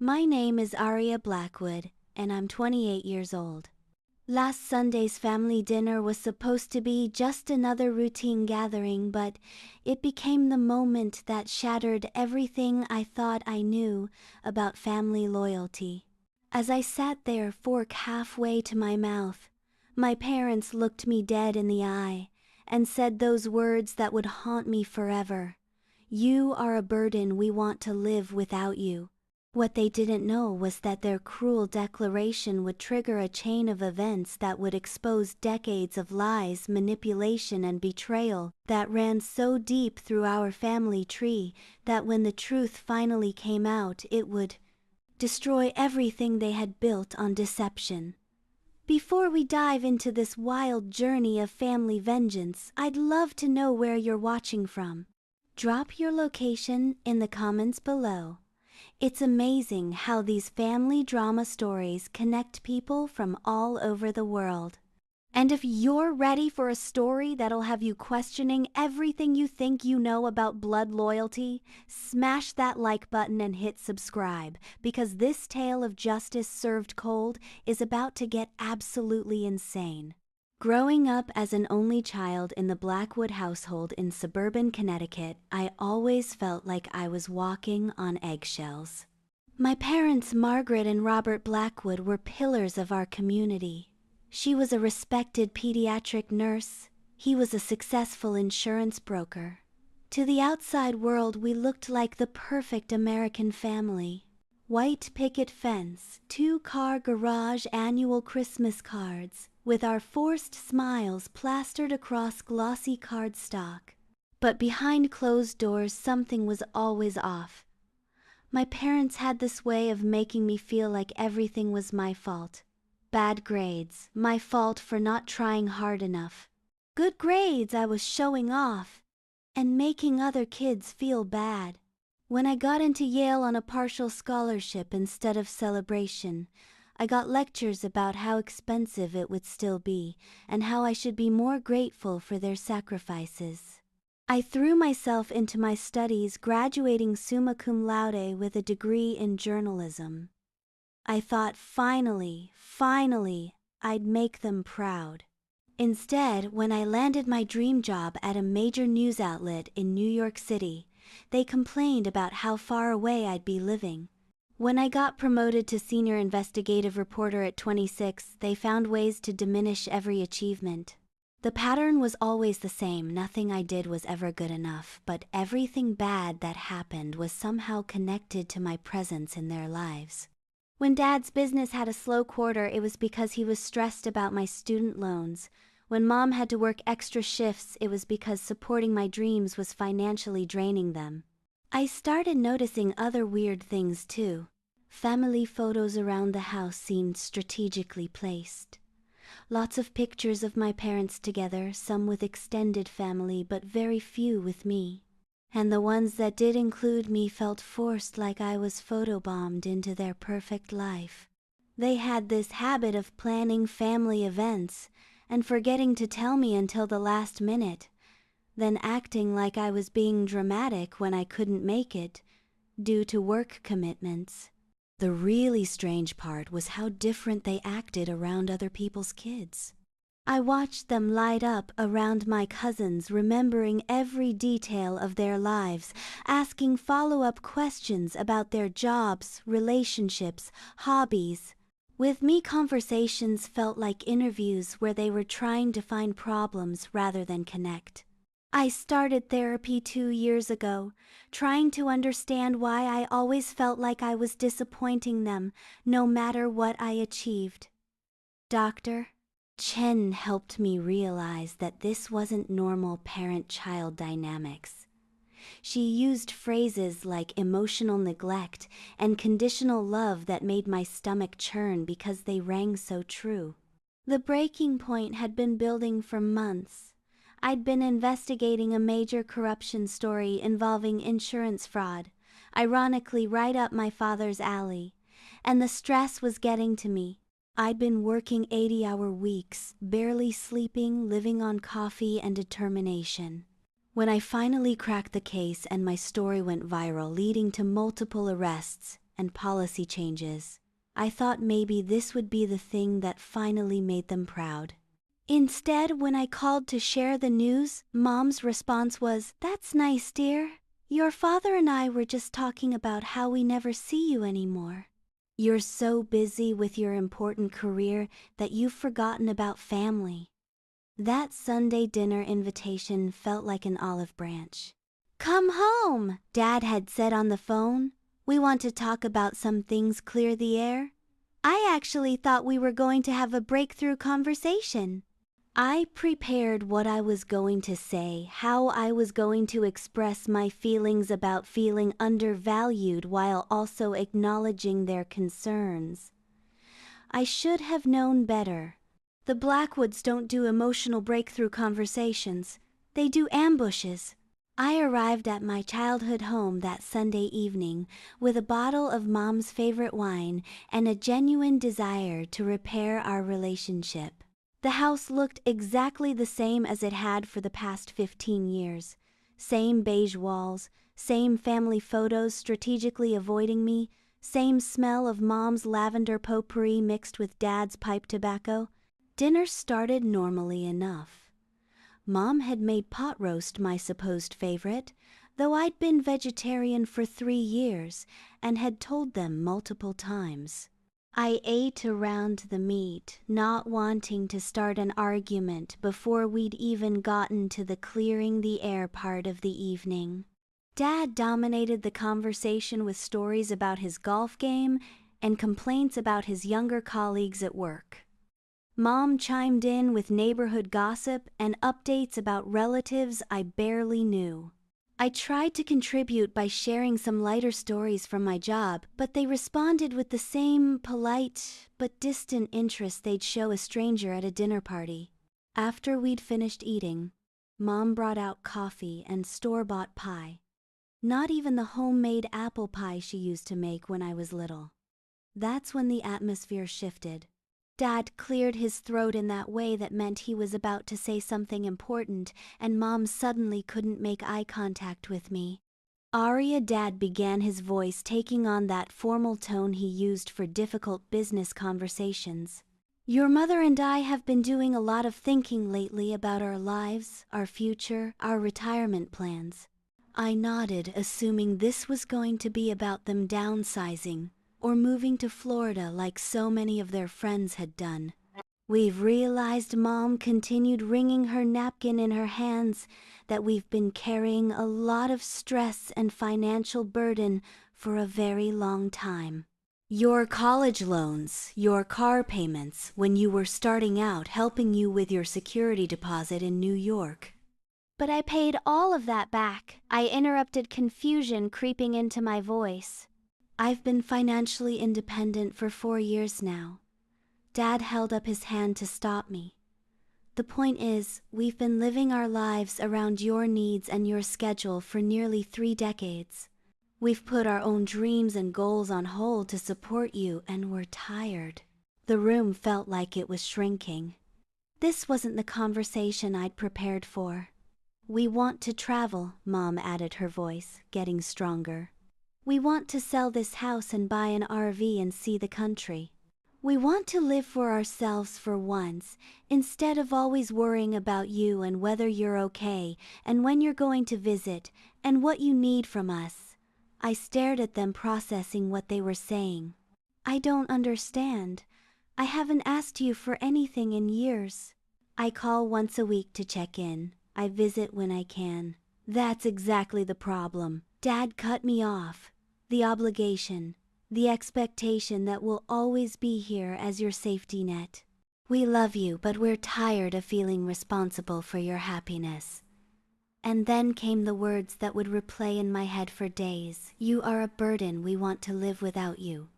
My name is Aria Blackwood, and I'm 28 years old. Last Sunday's family dinner was supposed to be just another routine gathering, but it became the moment that shattered everything I thought I knew about family loyalty. As I sat there, fork halfway to my mouth, my parents looked me dead in the eye and said those words that would haunt me forever. "You are a burden, we want to live without you." What they didn't know was that their cruel declaration would trigger a chain of events that would expose decades of lies, manipulation, and betrayal that ran so deep through our family tree that when the truth finally came out, it would destroy everything they had built on deception. Before we dive into this wild journey of family vengeance, I'd love to know where you're watching from. Drop your location in the comments below. It's amazing how these family drama stories connect people from all over the world. And if you're ready for a story that'll have you questioning everything you think you know about blood loyalty, smash that like button and hit subscribe, because this tale of justice served cold is about to get absolutely insane. Growing up as an only child in the Blackwood household in suburban Connecticut, I always felt like I was walking on eggshells. My parents, Margaret and Robert Blackwood, were pillars of our community. She was a respected pediatric nurse. He was a successful insurance broker. To the outside world, we looked like the perfect American family. White picket fence, two-car garage, annual Christmas cards, with our forced smiles plastered across glossy cardstock. But behind closed doors, something was always off. My parents had this way of making me feel like everything was my fault. Bad grades, my fault for not trying hard enough. Good grades, I was showing off and making other kids feel bad. When I got into Yale on a partial scholarship instead of celebration, I got lectures about how expensive it would still be and how I should be more grateful for their sacrifices. I threw myself into my studies, graduating summa cum laude with a degree in journalism. I thought finally, I'd make them proud. Instead, when I landed my dream job at a major news outlet in New York City, they complained about how far away I'd be living. When I got promoted to senior investigative reporter at 26, they found ways to diminish every achievement. The pattern was always the same. Nothing I did was ever good enough, but everything bad that happened was somehow connected to my presence in their lives. When Dad's business had a slow quarter, it was because he was stressed about my student loans. When Mom had to work extra shifts, it was because supporting my dreams was financially draining them. I started noticing other weird things too. Family photos around the house seemed strategically placed. Lots of pictures of my parents together, some with extended family but very few with me. And the ones that did include me felt forced, like I was photobombed into their perfect life. They had this habit of planning family events and forgetting to tell me until the last minute, then acting like I was being dramatic when I couldn't make it due to work commitments. The really strange part was how different they acted around other people's kids. I watched them light up around my cousins, remembering every detail of their lives, asking follow-up questions about their jobs, relationships, hobbies. With me, conversations felt like interviews where they were trying to find problems rather than connect. I started therapy 2 years ago, trying to understand why I always felt like I was disappointing them, no matter what I achieved. Dr. Chen helped me realize that this wasn't normal parent-child dynamics. She used phrases like emotional neglect and conditional love that made my stomach churn because they rang so true. The breaking point had been building for months. I'd been investigating a major corruption story involving insurance fraud, ironically right up my father's alley, and the stress was getting to me. I'd been working 80-hour weeks, barely sleeping, living on coffee and determination. When I finally cracked the case and my story went viral, leading to multiple arrests and policy changes. I thought maybe this would be the thing that finally made them proud. Instead, when I called to share the news, Mom's response was, "That's nice, dear. Your father and I were just talking about how we never see you anymore. You're so busy with your important career that you've forgotten about family." That Sunday dinner invitation felt like an olive branch. "Come home," Dad had said on the phone. "We want to talk about some things, clear the air." I actually thought we were going to have a breakthrough conversation. I prepared what I was going to say, how I was going to express my feelings about feeling undervalued while also acknowledging their concerns. I should have known better. The Blackwoods don't do emotional breakthrough conversations. They do ambushes. I arrived at my childhood home that Sunday evening with a bottle of Mom's favorite wine and a genuine desire to repair our relationship. The house looked exactly the same as it had for the past 15 years. Same beige walls, same family photos strategically avoiding me, same smell of Mom's lavender potpourri mixed with Dad's pipe tobacco. Dinner started normally enough. Mom had made pot roast my supposed favorite, though I'd been vegetarian for 3 years and had told them multiple times. I ate around the meat, not wanting to start an argument before we'd even gotten to the clearing the air part of the evening. Dad dominated the conversation with stories about his golf game and complaints about his younger colleagues at work. Mom chimed in with neighborhood gossip and updates about relatives I barely knew. I tried to contribute by sharing some lighter stories from my job, but they responded with the same polite but distant interest they'd show a stranger at a dinner party. After we'd finished eating, Mom brought out coffee and store-bought pie. Not even the homemade apple pie she used to make when I was little. That's when the atmosphere shifted. Dad cleared his throat in that way that meant he was about to say something important, and Mom suddenly couldn't make eye contact with me. "Aria," Dad began, his voice taking on that formal tone he used for difficult business conversations. "Your mother and I have been doing a lot of thinking lately about our lives, our future, our retirement plans." I nodded, assuming this was going to be about them downsizing or moving to Florida like so many of their friends had done. "We've realized," Mom continued, wringing her napkin in her hands, "that we've been carrying a lot of stress and financial burden for a very long time. Your college loans, your car payments when you were starting out, helping you with your security deposit in New York." "But I paid all of that back," I interrupted, confusion creeping into my voice. "I've been financially independent for 4 years now." Dad held up his hand to stop me. "The point is, we've been living our lives around your needs and your schedule for nearly 3 decades. We've put our own dreams and goals on hold to support you, and we're tired." The room felt like it was shrinking. This wasn't the conversation I'd prepared for. "We want to travel," Mom added, her voice getting stronger. "We want to sell this house and buy an RV and see the country. We want to live for ourselves for once, instead of always worrying about you and whether you're okay and when you're going to visit and what you need from us." I stared at them, processing what they were saying. "I don't understand. I haven't asked you for anything in years." "I call once a week to check in. I visit when I can." "That's exactly the problem." Dad cut me off. "The obligation, the expectation that we'll always be here as your safety net. We love you, but we're tired of feeling responsible for your happiness." And then came the words that would replay in my head for days. "You are a burden. We want to live without you."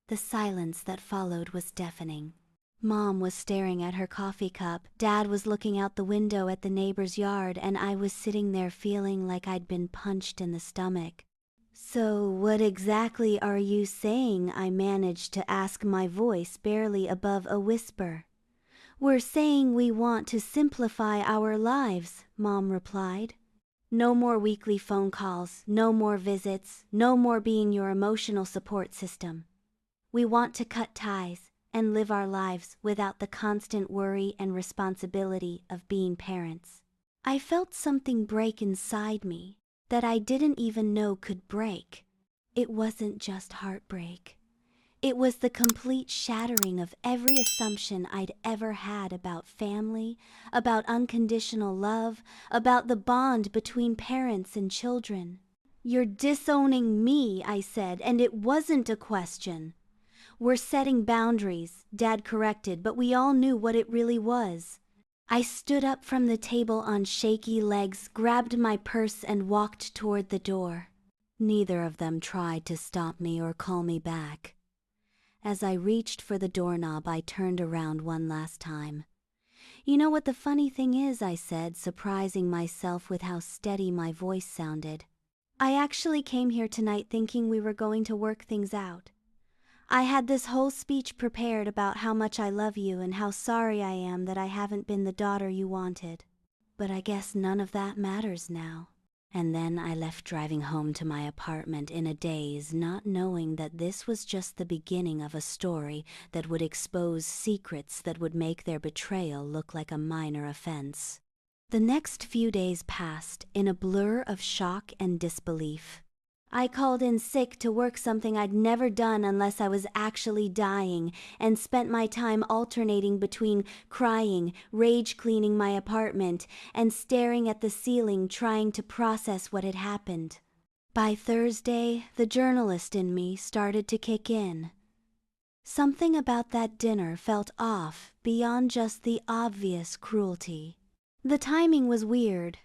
The silence that followed was deafening. Mom was staring at her coffee cup, Dad was looking out the window at the neighbor's yard, and I was sitting there feeling like I'd been punched in the stomach. "So what exactly are you saying?" I managed to ask, my voice barely above a whisper. "We're saying we want to simplify our lives," Mom replied. No more weekly phone calls, no more visits, no more being your emotional support system. We want to cut ties and live our lives without the constant worry and responsibility of being parents. I felt something break inside me that I didn't even know could break. It wasn't just heartbreak. It was the complete shattering of every assumption I'd ever had about family, about unconditional love, about the bond between parents and children. "You're disowning me," I said, and it wasn't a question. "We're setting boundaries," Dad corrected, but we all knew what it really was. I stood up from the table on shaky legs, grabbed my purse, and walked toward the door. Neither of them tried to stop me or call me back. As I reached for the doorknob, I turned around one last time. "You know what the funny thing is," I said, surprising myself with how steady my voice sounded. "I actually came here tonight thinking we were going to work things out. I had this whole speech prepared about how much I love you and how sorry I am that I haven't been the daughter you wanted. But I guess none of that matters now." And then I left, driving home to my apartment in a daze, not knowing that this was just the beginning of a story that would expose secrets that would make their betrayal look like a minor offense. The next few days passed in a blur of shock and disbelief. I called in sick to work something I'd never done unless I was actually dying, and spent my time alternating between crying, rage cleaning my apartment, and staring at the ceiling trying to process what had happened. By Thursday, the journalist in me started to kick in. Something about that dinner felt off beyond just the obvious cruelty. The timing was weird.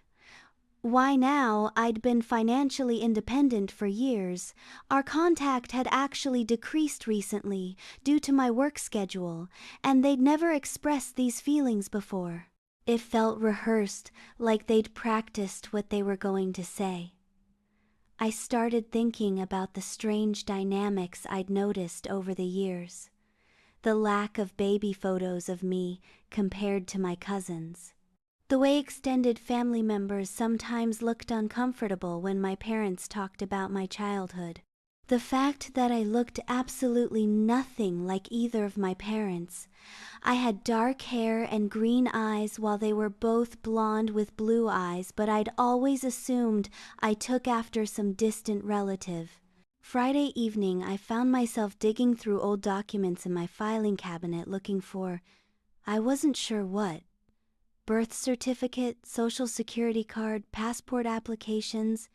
Why now? I'd been financially independent for years. Our contact had actually decreased recently due to my work schedule, and they'd never expressed these feelings before. It felt rehearsed, like they'd practiced what they were going to say. I started thinking about the strange dynamics I'd noticed over the years. The lack of baby photos of me compared to my cousins. The way extended family members sometimes looked uncomfortable when my parents talked about my childhood. The fact that I looked absolutely nothing like either of my parents. I had dark hair and green eyes while they were both blonde with blue eyes, but I'd always assumed I took after some distant relative. Friday evening, I found myself digging through old documents in my filing cabinet looking for, I wasn't sure what. Birth certificate, social security card, passport applications.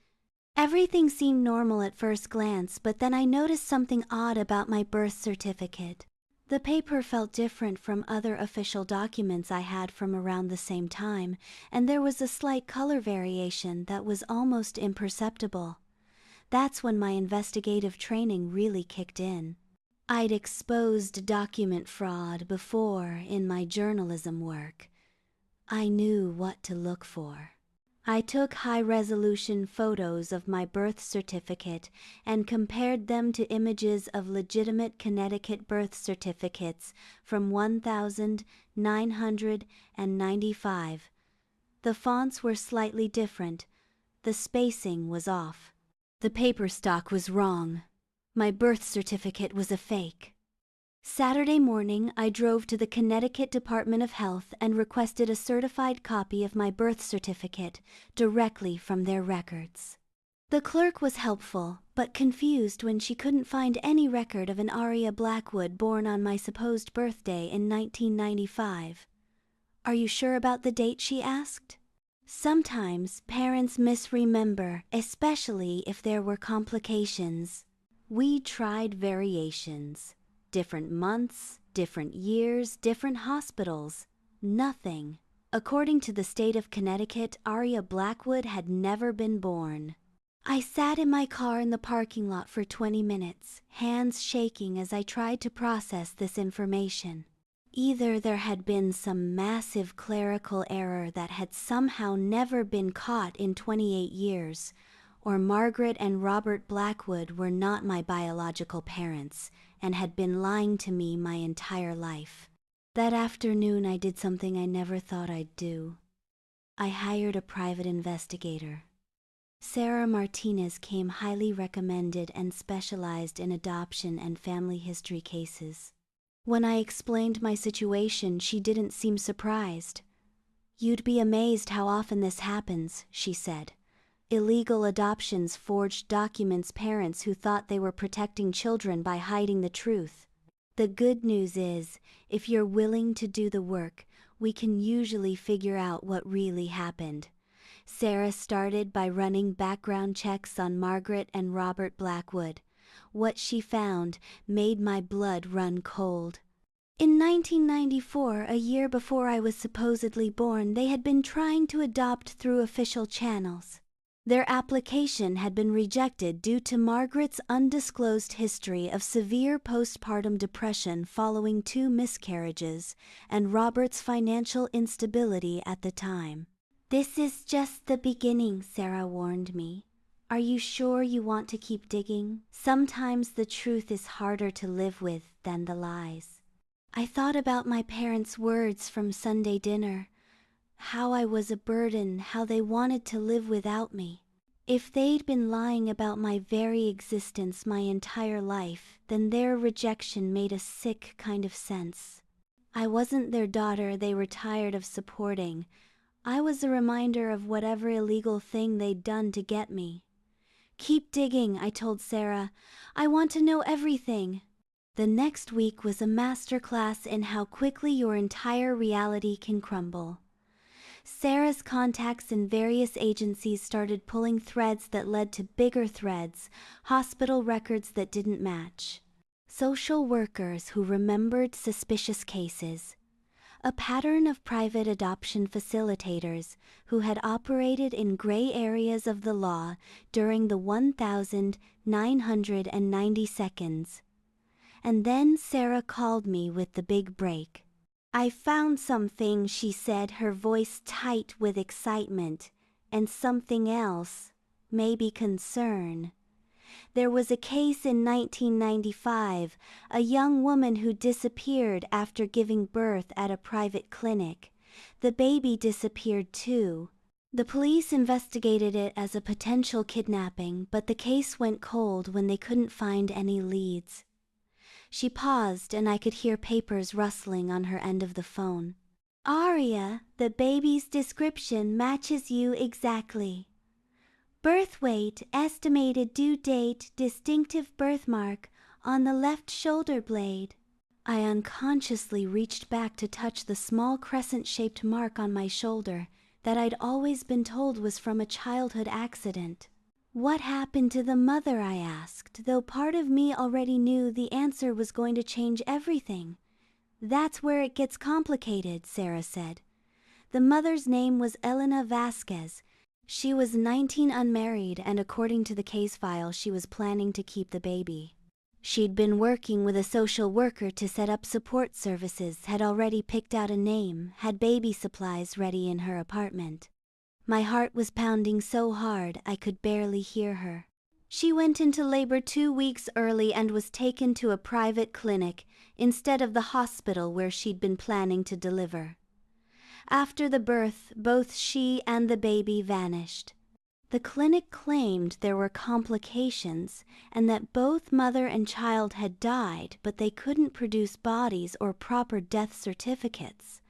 Everything seemed normal at first glance, but then I noticed something odd about my birth certificate. The paper felt different from other official documents I had from around the same time, and there was a slight color variation that was almost imperceptible. That's when my investigative training really kicked in. I'd exposed document fraud before in my journalism work. I knew what to look for. I took high-resolution photos of my birth certificate and compared them to images of legitimate Connecticut birth certificates from 1995. The fonts were slightly different. The spacing was off. The paper stock was wrong. My birth certificate was a fake. Saturday morning, I drove to the Connecticut Department of Health and requested a certified copy of my birth certificate directly from their records. The clerk was helpful, but confused when she couldn't find any record of an Aria Blackwood born on my supposed birthday in 1995. "Are you sure about the date?" she asked. Sometimes parents misremember, especially if there were complications. We tried variations. Different months, different years, different hospitals. Nothing. According to the state of Connecticut, Aria Blackwood had never been born. I sat in my car in the parking lot for 20 minutes, hands shaking as I tried to process this information. Either there had been some massive clerical error that had somehow never been caught in 28 years, or Margaret and Robert Blackwood were not my biological parents and had been lying to me my entire life. That afternoon I did something I never thought I'd do. I hired a private investigator. Sarah Martinez came highly recommended and specialized in adoption and family history cases. When I explained my situation, she didn't seem surprised. "You'd be amazed how often this happens," she said. "Illegal adoptions, forged documents, parents who thought they were protecting children by hiding the truth. The good news is, if you're willing to do the work, we can usually figure out what really happened." Sarah started by running background checks on Margaret and Robert Blackwood. What she found made my blood run cold. In 1994, a year before I was supposedly born, they had been trying to adopt through official channels. Their application had been rejected due to Margaret's undisclosed history of severe postpartum depression following 2 miscarriages, and Robert's financial instability at the time. "This is just the beginning," Sarah warned me. "Are you sure you want to keep digging? Sometimes the truth is harder to live with than the lies." I thought about my parents' words from Sunday dinner. How I was a burden, how they wanted to live without me. If they'd been lying about my very existence my entire life, then their rejection made a sick kind of sense. I wasn't their daughter they were tired of supporting. I was a reminder of whatever illegal thing they'd done to get me. "Keep digging," I told Sarah. "I want to know everything." The next week was a masterclass in how quickly your entire reality can crumble. Sarah's contacts in various agencies started pulling threads that led to bigger threads, hospital records that didn't match, social workers who remembered suspicious cases, a pattern of private adoption facilitators who had operated in gray areas of the law during the 1,990 seconds. And then Sarah called me with the big break. "I found something," she said, her voice tight with excitement, "and something else, maybe concern. There was a case in 1995, a young woman who disappeared after giving birth at a private clinic. The baby disappeared too. The police investigated it as a potential kidnapping, but the case went cold when they couldn't find any leads." She paused, and I could hear papers rustling on her end of the phone. "Aria, the baby's description matches you exactly. Birth weight, estimated due date, distinctive birthmark on the left shoulder blade." I unconsciously reached back to touch the small crescent-shaped mark on my shoulder that I'd always been told was from a childhood accident. "What happened to the mother?" I asked, though part of me already knew the answer was going to change everything. "That's where it gets complicated," Sarah said. "The mother's name was Elena Vasquez. She was 19, unmarried, and according to the case file, she was planning to keep the baby. She'd been working with a social worker to set up support services, had already picked out a name, had baby supplies ready in her apartment." My heart was pounding so hard I could barely hear her. "She went into labor 2 weeks early and was taken to a private clinic instead of the hospital where she'd been planning to deliver. After the birth, both she and the baby vanished. The clinic claimed there were complications and that both mother and child had died, but they couldn't produce bodies or proper death certificates."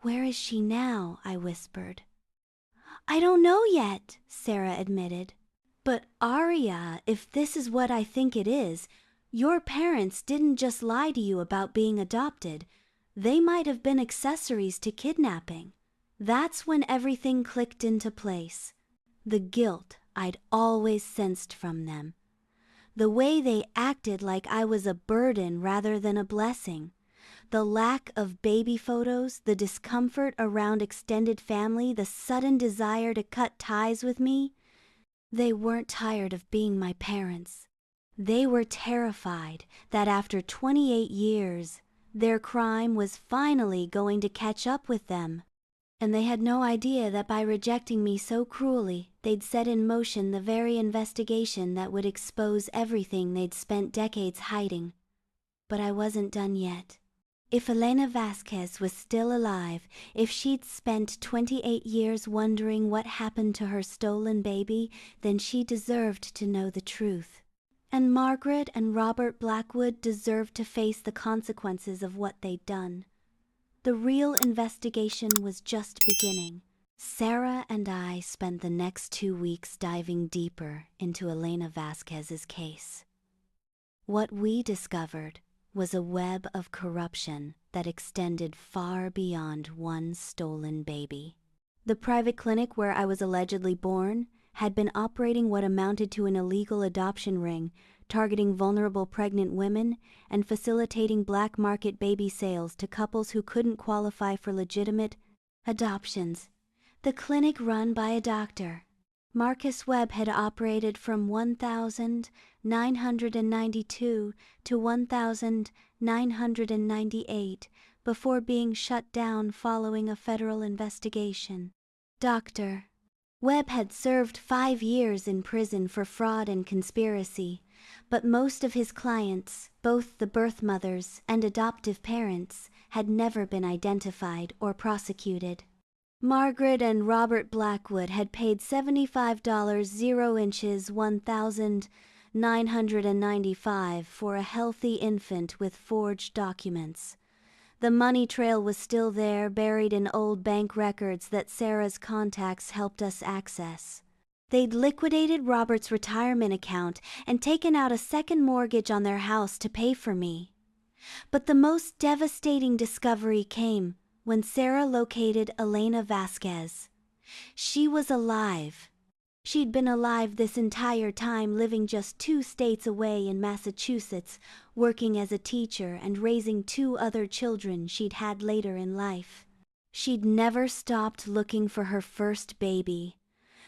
"Where is she now?" I whispered. "I don't know yet," Sarah admitted. "But Aria, if this is what I think it is, your parents didn't just lie to you about being adopted. They might have been accessories to kidnapping." That's when everything clicked into place. The guilt I'd always sensed from them. The way they acted like I was a burden rather than a blessing. The lack of baby photos, the discomfort around extended family, the sudden desire to cut ties with me. They weren't tired of being my parents. They were terrified that after 28 years, their crime was finally going to catch up with them. And they had no idea that by rejecting me so cruelly, they'd set in motion the very investigation that would expose everything they'd spent decades hiding. But I wasn't done yet. If Elena Vasquez was still alive, if she'd spent 28 years wondering what happened to her stolen baby, then she deserved to know the truth. And Margaret and Robert Blackwood deserved to face the consequences of what they'd done. The real investigation was just beginning. Sarah and I spent the next 2 weeks diving deeper into Elena Vasquez's case. What we discovered was a web of corruption that extended far beyond one stolen baby. The private clinic where I was allegedly born had been operating what amounted to an illegal adoption ring, targeting vulnerable pregnant women and facilitating black market baby sales to couples who couldn't qualify for legitimate adoptions. The clinic, run by a doctor, Marcus Webb, had operated from 1992 to 1998 before being shut down following a federal investigation. Dr. Webb had served 5 years in prison for fraud and conspiracy, but most of his clients, both the birth mothers and adoptive parents, had never been identified or prosecuted. Margaret and Robert Blackwood had paid $75 0 inches $1,995 for a healthy infant with forged documents. The money trail was still there, buried in old bank records that Sarah's contacts helped us access. They'd liquidated Robert's retirement account and taken out a second mortgage on their house to pay for me. But the most devastating discovery came when Sarah located Elena Vasquez. She was alive. She'd been alive this entire time, living just 2 states away in Massachusetts, working as a teacher and raising 2 other children she'd had later in life. She'd never stopped looking for her first baby,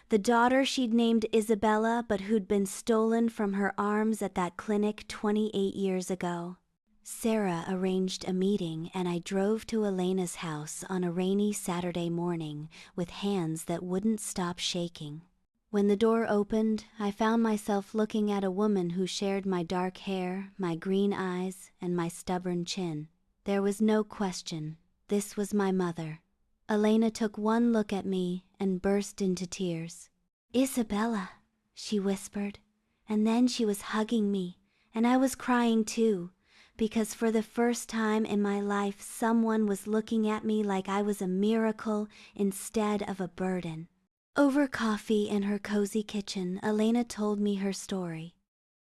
the daughter she'd named Isabella, but who'd been stolen from her arms at that clinic 28 years ago. Sarah arranged a meeting, and I drove to Elena's house on a rainy Saturday morning with hands that wouldn't stop shaking. When the door opened, I found myself looking at a woman who shared my dark hair, my green eyes, and my stubborn chin. There was no question. This was my mother. Elena took one look at me and burst into tears. "Isabella," she whispered, and then she was hugging me, and I was crying too, because for the first time in my life someone was looking at me like I was a miracle instead of a burden. Over coffee in her cozy kitchen, Elena told me her story.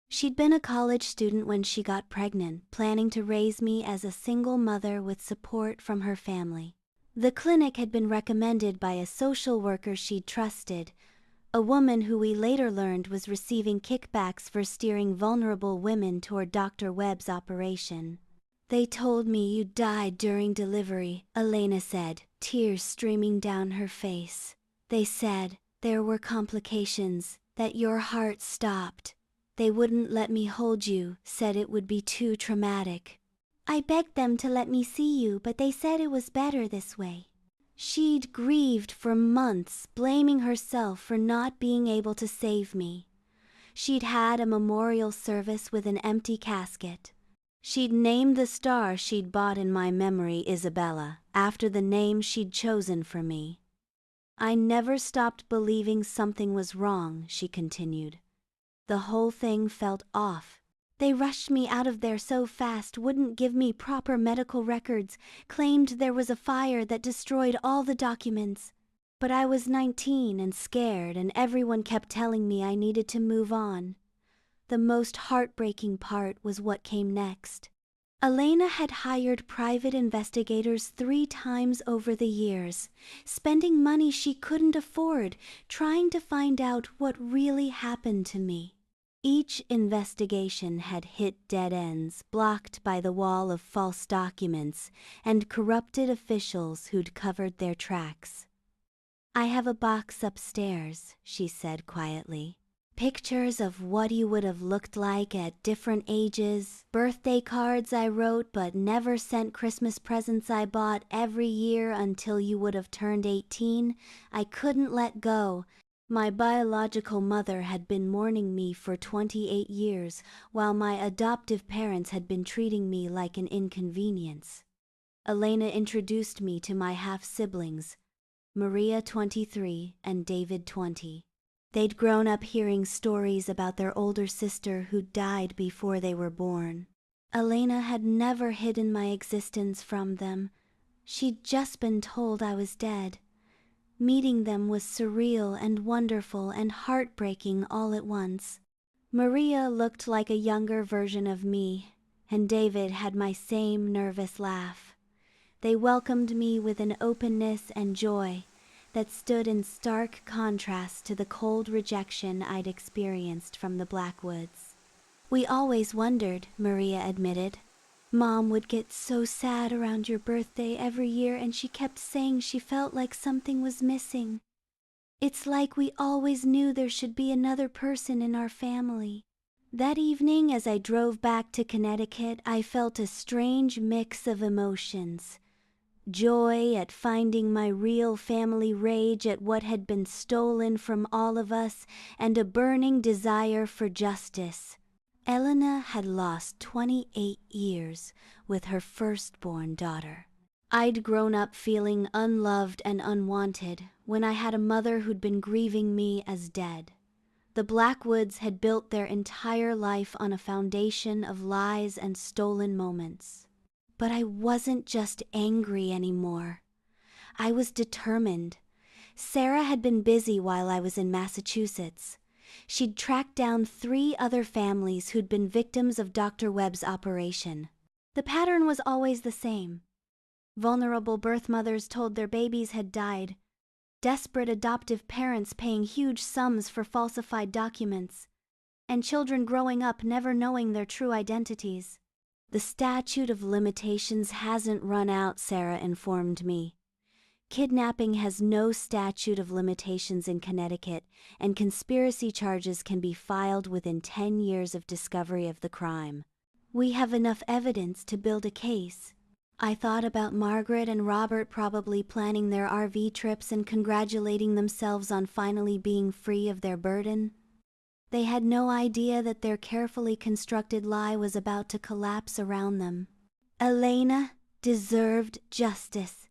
She'd been a college student when she got pregnant, planning to raise me as a single mother with support from her family. The clinic had been recommended by a social worker she'd trusted, a woman who we later learned was receiving kickbacks for steering vulnerable women toward Dr. Webb's operation. "They told me you died during delivery," Elena said, tears streaming down her face. "They said there were complications, that your heart stopped. They wouldn't let me hold you, said it would be too traumatic. I begged them to let me see you, but they said it was better this way." She'd grieved for months, blaming herself for not being able to save me. She'd had a memorial service with an empty casket. She'd named the star she'd bought in my memory Isabella, after the name she'd chosen for me. "I never stopped believing something was wrong," she continued. "The whole thing felt off. They rushed me out of there so fast, wouldn't give me proper medical records, claimed there was a fire that destroyed all the documents. But I was 19 and scared, and everyone kept telling me I needed to move on. The most heartbreaking part was what came next. Elena had hired private investigators 3 times over the years, spending money she couldn't afford, trying to find out what really happened to me. Each investigation had hit dead ends, blocked by the wall of false documents and corrupted officials who'd covered their tracks. "I have a box upstairs," she said quietly. "Pictures of what you would have looked like at different ages, birthday cards I wrote but never sent, Christmas presents I bought every year until you would have turned 18. I couldn't let go. My biological mother had been mourning me for 28 years, while my adoptive parents had been treating me like an inconvenience. Elena introduced me to my half-siblings, Maria 23 and David 20. They'd grown up hearing stories about their older sister who died before they were born. Elena had never hidden my existence from them. She'd just been told I was dead. Meeting them was surreal and wonderful and heartbreaking all at once. Maria looked like a younger version of me, and David had my same nervous laugh. They welcomed me with an openness and joy that stood in stark contrast to the cold rejection I'd experienced from the Blackwoods. "We always wondered," Maria admitted. "Mom would get so sad around your birthday every year, and she kept saying she felt like something was missing. It's like we always knew there should be another person in our family." That evening, as I drove back to Connecticut, I felt a strange mix of emotions. Joy at finding my real family, rage at what had been stolen from all of us, and a burning desire for justice. Elena had lost 28 years with her firstborn daughter. I'd grown up feeling unloved and unwanted when I had a mother who'd been grieving me as dead. The Blackwoods had built their entire life on a foundation of lies and stolen moments. But I wasn't just angry anymore. I was determined. Sarah had been busy while I was in Massachusetts. She'd tracked down 3 other families who'd been victims of Dr. Webb's operation. The pattern was always the same. Vulnerable birth mothers told their babies had died. Desperate adoptive parents paying huge sums for falsified documents. And children growing up never knowing their true identities. "The statute of limitations hasn't run out," Sarah informed me. "Kidnapping has no statute of limitations in Connecticut, and conspiracy charges can be filed within 10 years of discovery of the crime. We have enough evidence to build a case." I thought about Margaret and Robert probably planning their RV trips and congratulating themselves on finally being free of their burden. They had no idea that their carefully constructed lie was about to collapse around them. Elena deserved justice.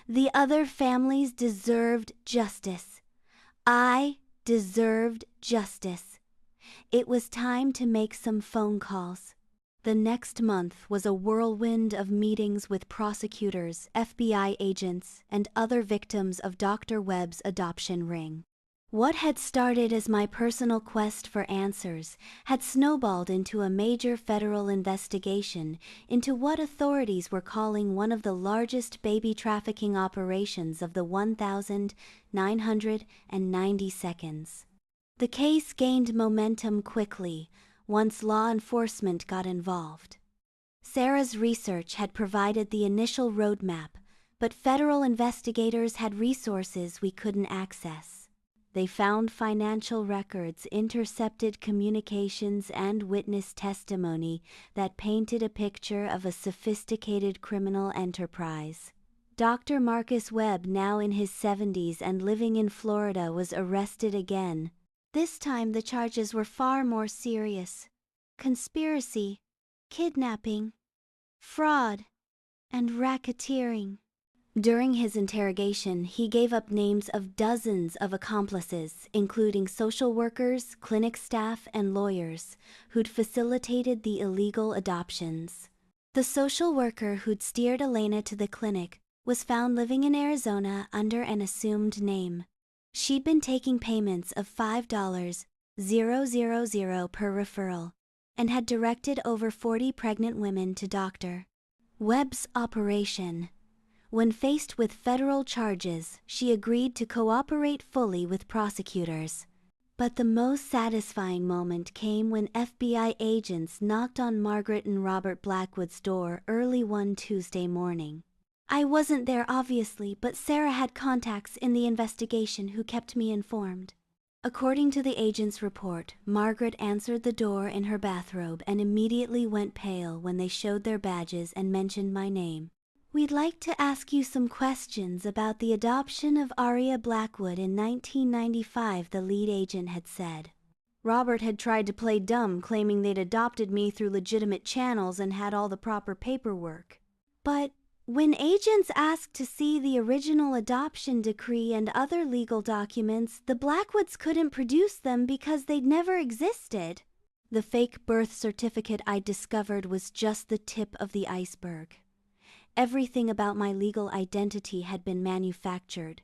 The other families deserved justice. I deserved justice. It was time to make some phone calls. The next month was a whirlwind of meetings with prosecutors, FBI agents, and other victims of Dr. Webb's adoption ring. What had started as my personal quest for answers had snowballed into a major federal investigation into what authorities were calling one of the largest baby trafficking operations of the 1,990 seconds. The case gained momentum quickly once law enforcement got involved. Sarah's research had provided the initial roadmap, but federal investigators had resources we couldn't access. They found financial records, intercepted communications, and witness testimony that painted a picture of a sophisticated criminal enterprise. Dr. Marcus Webb, now in his 70s and living in Florida, was arrested again. This time the charges were far more serious: conspiracy, kidnapping, fraud, and racketeering. During his interrogation, he gave up names of dozens of accomplices, including social workers, clinic staff, and lawyers, who'd facilitated the illegal adoptions. The social worker who'd steered Elena to the clinic was found living in Arizona under an assumed name. She'd been taking payments of $5,000 per referral, and had directed over 40 pregnant women to Dr. Webb's operation. When faced with federal charges, she agreed to cooperate fully with prosecutors. But the most satisfying moment came when FBI agents knocked on Margaret and Robert Blackwood's door early one Tuesday morning. I wasn't there, obviously, but Sarah had contacts in the investigation who kept me informed. According to the agent's report, Margaret answered the door in her bathrobe and immediately went pale when they showed their badges and mentioned my name. "We'd like to ask you some questions about the adoption of Aria Blackwood in 1995, the lead agent had said. Robert had tried to play dumb, claiming they'd adopted me through legitimate channels and had all the proper paperwork. But When agents asked to see the original adoption decree and other legal documents, the Blackwoods couldn't produce them because they'd never existed. The fake birth certificate I discovered was just the tip of the iceberg. Everything about my legal identity had been manufactured.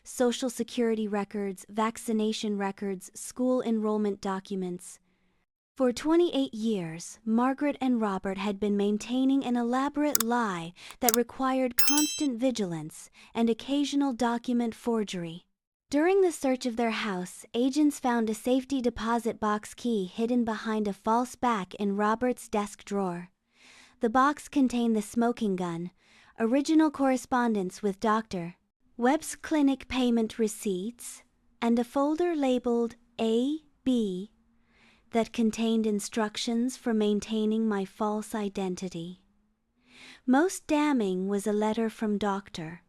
Social security records, vaccination records, school enrollment documents. For 28 years, Margaret and Robert had been maintaining an elaborate lie that required constant vigilance and occasional document forgery. During the search of their house, agents found a safety deposit box key hidden behind a false back in Robert's desk drawer. The box contained the smoking gun, original correspondence with Dr. Webb's clinic payment receipts, and a folder labeled A.B. that contained instructions for maintaining my false identity. Most damning was a letter from Dr.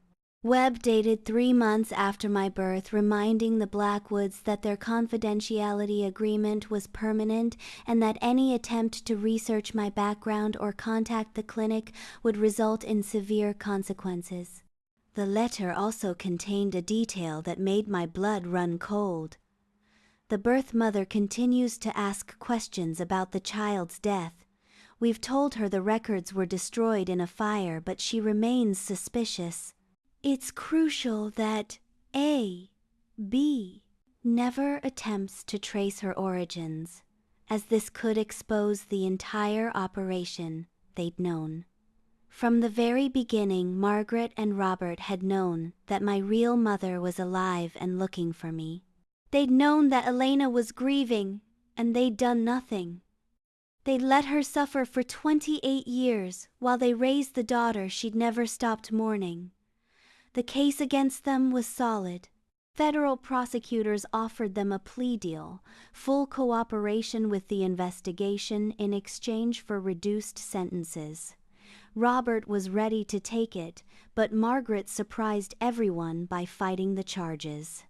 Webb dated 3 months after my birth, reminding the Blackwoods that their confidentiality agreement was permanent and that any attempt to research my background or contact the clinic would result in severe consequences. The letter also contained a detail that made my blood run cold. The birth mother continues to ask questions about the child's death. We've told her the records were destroyed in a fire, but she remains suspicious. It's crucial that A.B. never attempts to trace her origins, as this could expose the entire operation they'd known. From the very beginning, Margaret and Robert had known that my real mother was alive and looking for me. They'd known that Elena was grieving, and they'd done nothing. They'd let her suffer for 28 years while they raised the daughter she'd never stopped mourning. The case against them was solid. Federal prosecutors offered them a plea deal, full cooperation with the investigation in exchange for reduced sentences. Robert was ready to take it, but Margaret surprised everyone by fighting the charges.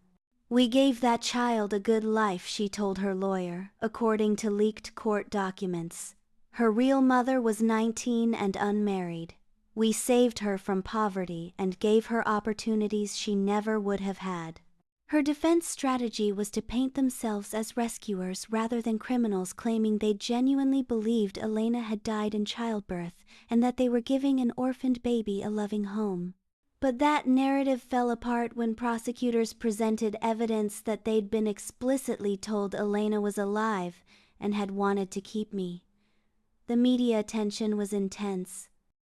"We gave that child a good life," she told her lawyer, according to leaked court documents. Her real mother was 19 and unmarried. We saved her from poverty and gave her opportunities she never would have had. Her defense strategy was to paint themselves as rescuers rather than criminals, claiming they genuinely believed Elena had died in childbirth and that they were giving an orphaned baby a loving home. But that narrative fell apart when prosecutors presented evidence that they'd been explicitly told Elena was alive and had wanted to keep me. The media attention was intense.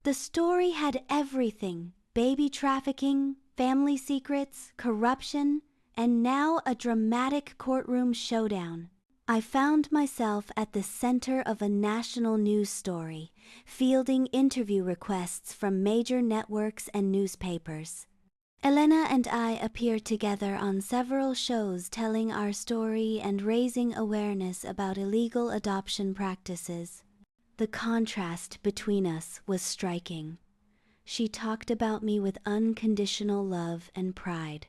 The story had everything: baby trafficking, family secrets, corruption, and now a dramatic courtroom showdown. I found myself at the center of a national news story, fielding interview requests from major networks and newspapers. Elena and I appeared together on several shows telling our story and raising awareness about illegal adoption practices. The contrast between us was striking. She talked about me with unconditional love and pride,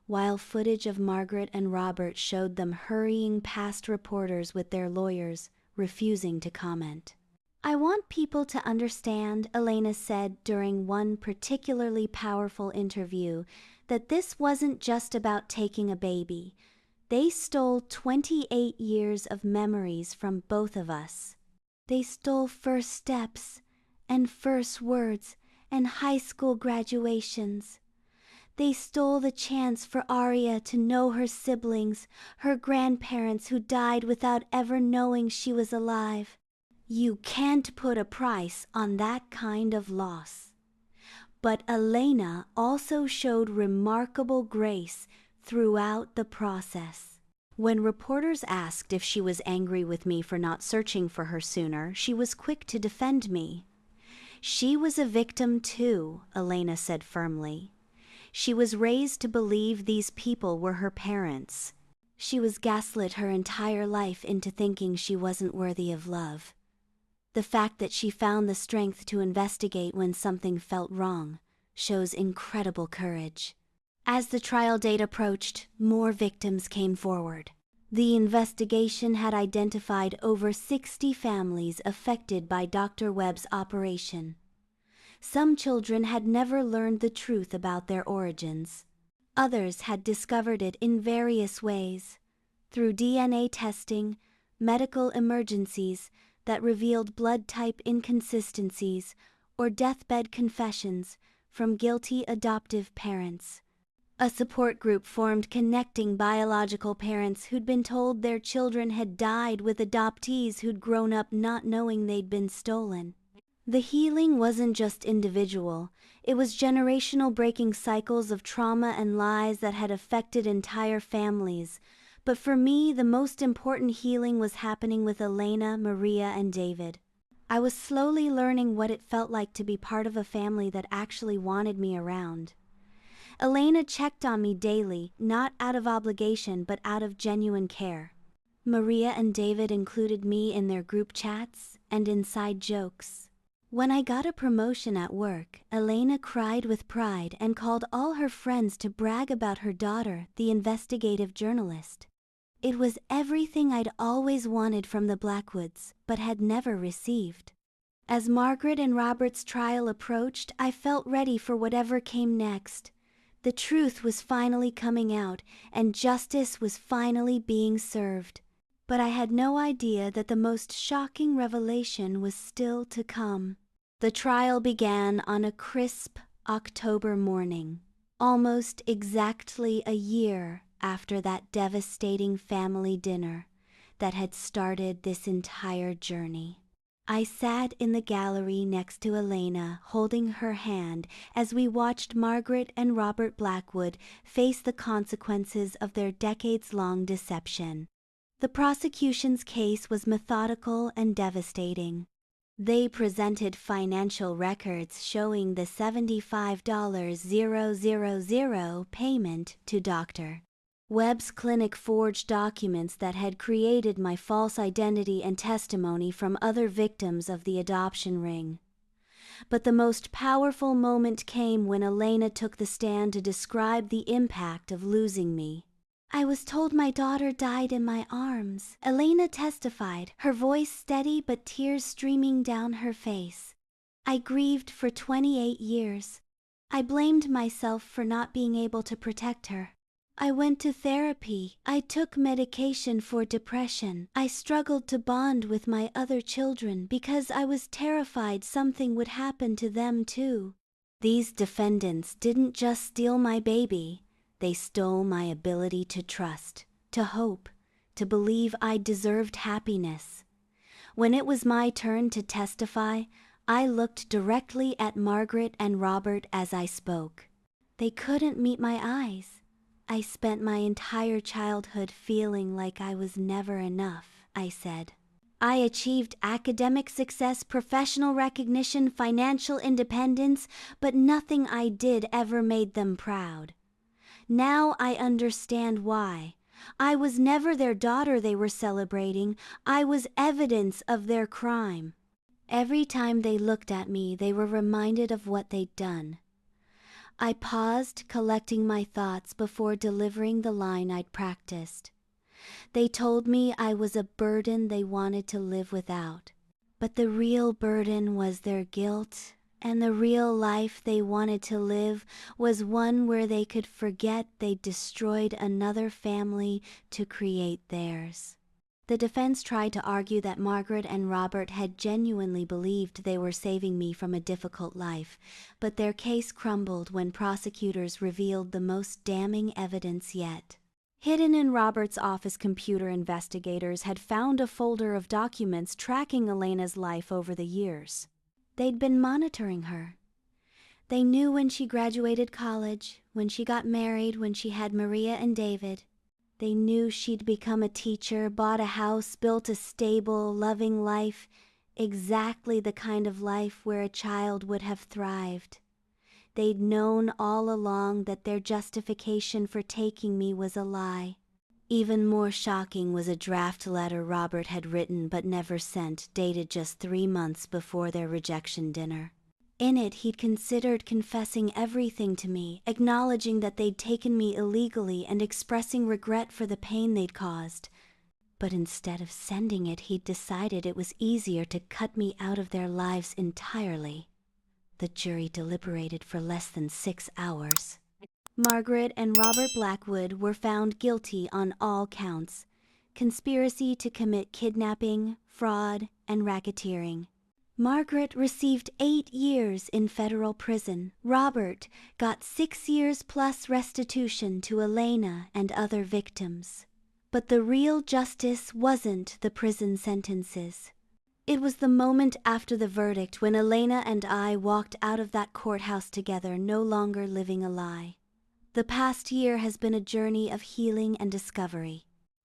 while footage of Margaret and Robert showed them hurrying past reporters with their lawyers, refusing to comment. "I want people to understand," Elena said during one particularly powerful interview, "that this wasn't just about taking a baby. They stole 28 years of memories from both of us. They stole first steps, and first words, and high school graduations. They stole the chance for Aria to know her siblings, her grandparents who died without ever knowing she was alive. You can't put a price on that kind of loss." But Elena also showed remarkable grace throughout the process. When reporters asked if she was angry with me for not searching for her sooner, she was quick to defend me. "She was a victim too," Elena said firmly. "She was raised to believe these people were her parents. She was gaslit her entire life into thinking she wasn't worthy of love. The fact that she found the strength to investigate when something felt wrong shows incredible courage." As the trial date approached, more victims came forward. The investigation had identified over 60 families affected by Dr. Webb's operation. Some children had never learned the truth about their origins. Others had discovered it in various ways, through DNA testing, medical emergencies that revealed blood type inconsistencies, or deathbed confessions from guilty adoptive parents. A support group formed connecting biological parents who'd been told their children had died with adoptees who'd grown up not knowing they'd been stolen. The healing wasn't just individual, it was generational, breaking cycles of trauma and lies that had affected entire families. But for me, the most important healing was happening with Elena, Maria, and David. I was slowly learning what it felt like to be part of a family that actually wanted me around. Elena checked on me daily, not out of obligation but out of genuine care. Maria and David included me in their group chats and inside jokes. When I got a promotion at work, Elena cried with pride and called all her friends to brag about her daughter, the investigative journalist. It was everything I'd always wanted from the Blackwoods, but had never received. As Margaret and Robert's trial approached, I felt ready for whatever came next. The truth was finally coming out, and justice was finally being served. But I had no idea that the most shocking revelation was still to come. The trial began on a crisp October morning, almost exactly a year after that devastating family dinner that had started this entire journey. I sat in the gallery next to Elena, holding her hand as we watched Margaret and Robert Blackwood face the consequences of their decades-long deception. The prosecution's case was methodical and devastating. They presented financial records showing the $75,000 payment to Dr. Webb's clinic, forged documents that had created my false identity, and testimony from other victims of the adoption ring. But the most powerful moment came when Elena took the stand to describe the impact of losing me. "I was told my daughter died in my arms," Elena testified, her voice steady but tears streaming down her face. "I grieved for 28 years. I blamed myself for not being able to protect her. I went to therapy. I took medication for depression. I struggled to bond with my other children because I was terrified something would happen to them too." These defendants didn't just steal my baby. They stole my ability to trust, to hope, to believe I deserved happiness. When it was my turn to testify, I looked directly at Margaret and Robert as I spoke. They couldn't meet my eyes. "I spent my entire childhood feeling like I was never enough," I said. "I achieved academic success, professional recognition, financial independence, but nothing I did ever made them proud. Now I understand why. I was never their daughter they were celebrating. I was evidence of their crime." Every time they looked at me, they were reminded of what they'd done. I paused, collecting my thoughts before delivering the line I'd practiced. They told me I was a burden they wanted to live without. But the real burden was their guilt, and the real life they wanted to live was one where they could forget they'd destroyed another family to create theirs. The defense tried to argue that Margaret and Robert had genuinely believed they were saving me from a difficult life, but their case crumbled when prosecutors revealed the most damning evidence yet. Hidden in Robert's office computer, investigators had found a folder of documents tracking Elena's life over the years. They'd been monitoring her. They knew when she graduated college, when she got married, when she had Maria and David. They knew she'd become a teacher, bought a house, built a stable, loving life, exactly the kind of life where a child would have thrived. They'd known all along that their justification for taking me was a lie. Even more shocking was a draft letter Robert had written but never sent, dated just 3 months before their rejection dinner. In it, he'd considered confessing everything to me, acknowledging that they'd taken me illegally and expressing regret for the pain they'd caused. But instead of sending it, he'd decided it was easier to cut me out of their lives entirely. The jury deliberated for less than 6 hours. Margaret and Robert Blackwood were found guilty on all counts: conspiracy to commit kidnapping, fraud, and racketeering. Margaret received 8 years in federal prison. Robert got 6 years plus restitution to Elena and other victims. But the real justice wasn't the prison sentences. It was the moment after the verdict when Elena and I walked out of that courthouse together, no longer living a lie. The past year has been a journey of healing and discovery.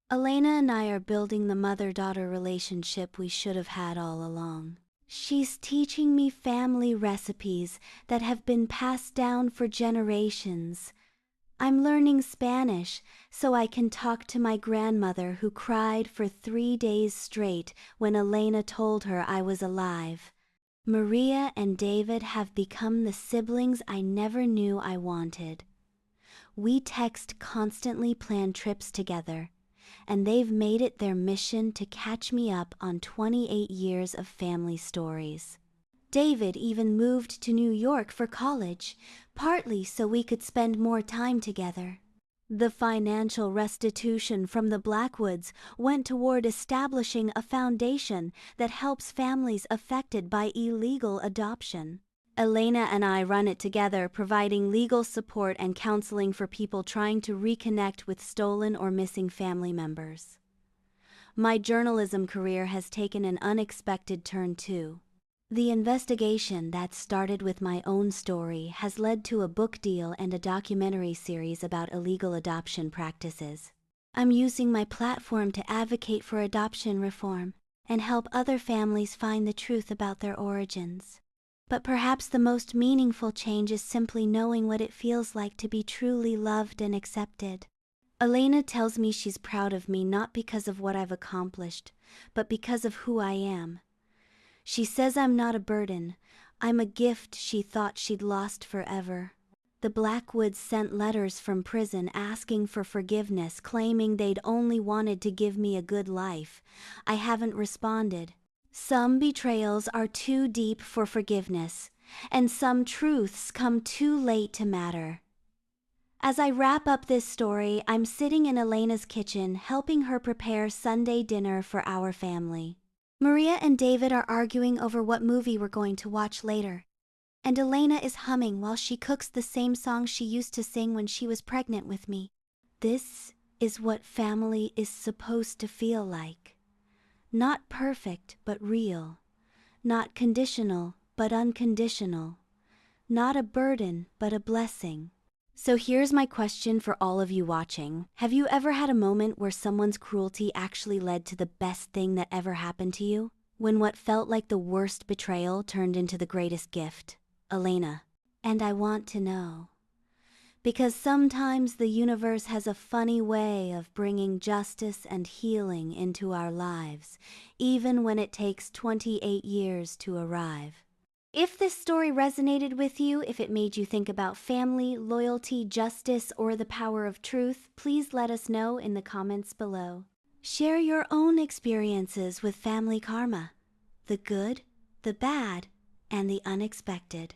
Elena and I are building the mother-daughter relationship we should have had all along. She's teaching me family recipes that have been passed down for generations. I'm learning Spanish so I can talk to my grandmother, who cried for 3 days straight when Elena told her I was alive. Maria and David have become the siblings I never knew I wanted. We text constantly, plan trips together, and they've made it their mission to catch me up on 28 years of family stories. David even moved to New York for college, partly so we could spend more time together. The financial restitution from the Blackwoods went toward establishing a foundation that helps families affected by illegal adoption. Elena and I run it together, providing legal support and counseling for people trying to reconnect with stolen or missing family members. My journalism career has taken an unexpected turn too. The investigation that started with my own story has led to a book deal and a documentary series about illegal adoption practices. I'm using my platform to advocate for adoption reform and help other families find the truth about their origins. But perhaps the most meaningful change is simply knowing what it feels like to be truly loved and accepted. Elena tells me she's proud of me not because of what I've accomplished, but because of who I am. She says I'm not a burden. I'm a gift she thought she'd lost forever. The Blackwoods sent letters from prison asking for forgiveness, claiming they'd only wanted to give me a good life. I haven't responded. Some betrayals are too deep for forgiveness, and some truths come too late to matter. As I wrap up this story, I'm sitting in Elena's kitchen, helping her prepare Sunday dinner for our family. Maria and David are arguing over what movie we're going to watch later, and Elena is humming while she cooks the same song she used to sing when she was pregnant with me. This is what family is supposed to feel like. Not perfect, but real. Not conditional, but unconditional. Not a burden, but a blessing. So here's my question for all of you watching. Have you ever had a moment where someone's cruelty actually led to the best thing that ever happened to you? When what felt like the worst betrayal turned into the greatest gift? Elena. And I want to know. Because sometimes the universe has a funny way of bringing justice and healing into our lives, even when it takes 28 years to arrive. If this story resonated with you, if it made you think about family, loyalty, justice, or the power of truth, please let us know in the comments below. Share your own experiences with family karma, the good, the bad, and the unexpected.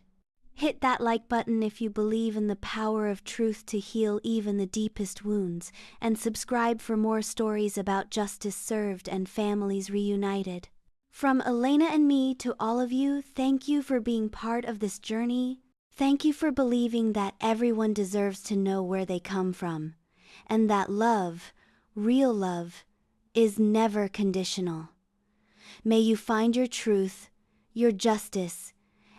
Hit that like button if you believe in the power of truth to heal even the deepest wounds, and subscribe for more stories about justice served and families reunited. From Elena and me to all of you, thank you for being part of this journey. Thank you for believing that everyone deserves to know where they come from, and that love, real love, is never conditional. May you find your truth, your justice,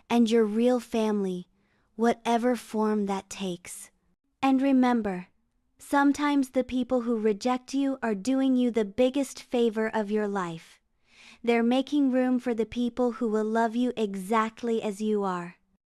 and your real family, whatever form that takes. And remember, sometimes the people who reject you are doing you the biggest favor of your life. They're making room for the people who will love you exactly as you are.